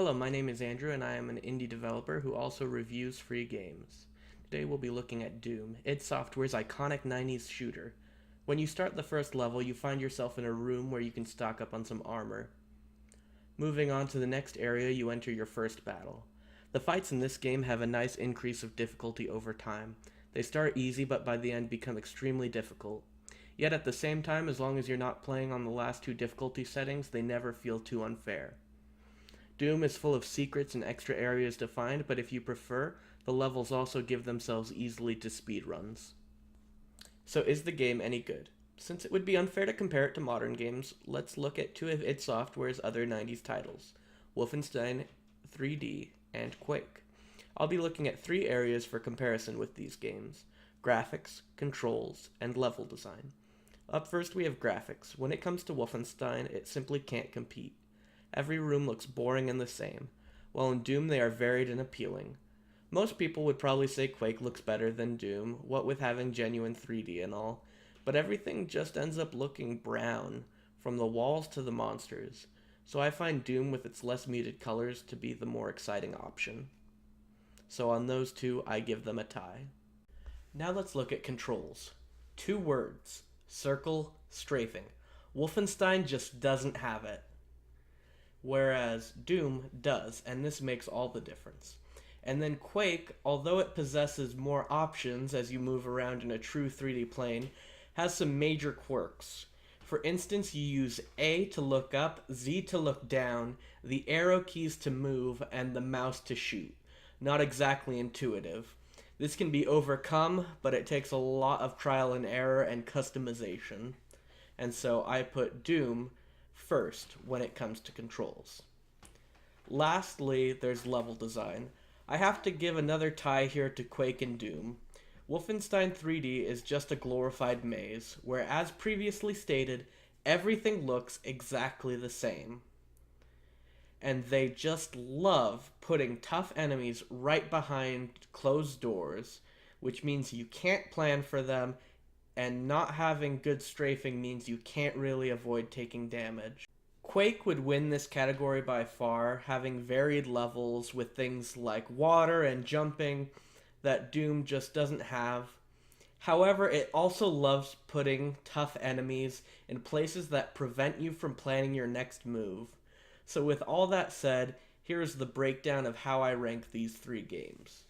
Hello, my name is Andrew and I am an indie developer who also reviews free games. Today we'll be looking at Doom, id Software's iconic 90s shooter. When you start the first level, you find yourself in a room where you can stock up on some armor. Moving on to the next area, you enter your first battle. The fights in this game have a nice increase of difficulty over time. They start easy but by the end become extremely difficult. Yet at the same time, as long as you're not playing on the last two difficulty settings, they never feel too unfair. Doom is full of secrets and extra areas to find, but if you prefer, the levels also give themselves easily to speedruns. So is the game any good? Since it would be unfair to compare it to modern games, let's look at two of id Software's other 90s titles, Wolfenstein 3D and Quake. I'll be looking at three areas for comparison with these games: graphics, controls, and level design. Up first we have graphics. When it comes to Wolfenstein, it simply can't compete. Every room looks boring and the same, while in Doom they are varied and appealing. Most people would probably say Quake looks better than Doom, what with having genuine 3D and all, but everything just ends up looking brown, from the walls to the monsters, so I find Doom with its less muted colors to be the more exciting option. So on those two, I give them a tie. Now let's look at controls. Two words: circle, strafing. Wolfenstein just doesn't have it, whereas Doom does, and this makes all the difference. And then Quake, although it possesses more options as you move around in a true 3D plane, has some major quirks. For instance, you use A to look up, Z to look down, the arrow keys to move, and the mouse to shoot. Not exactly intuitive. This can be overcome, but it takes a lot of trial and error and customization. And so I put Doom first when it comes to controls. Lastly, there's level design. I have to give another tie here to Quake and Doom. Wolfenstein 3D is just a glorified maze, where, as previously stated, everything looks exactly the same. And they just love putting tough enemies right behind closed doors, which means you can't plan for them, and not having good strafing means you can't really avoid taking damage. Quake would win this category by far, having varied levels with things like water and jumping that Doom just doesn't have. However, it also loves putting tough enemies in places that prevent you from planning your next move. So with all that said, here's the breakdown of how I rank these three games.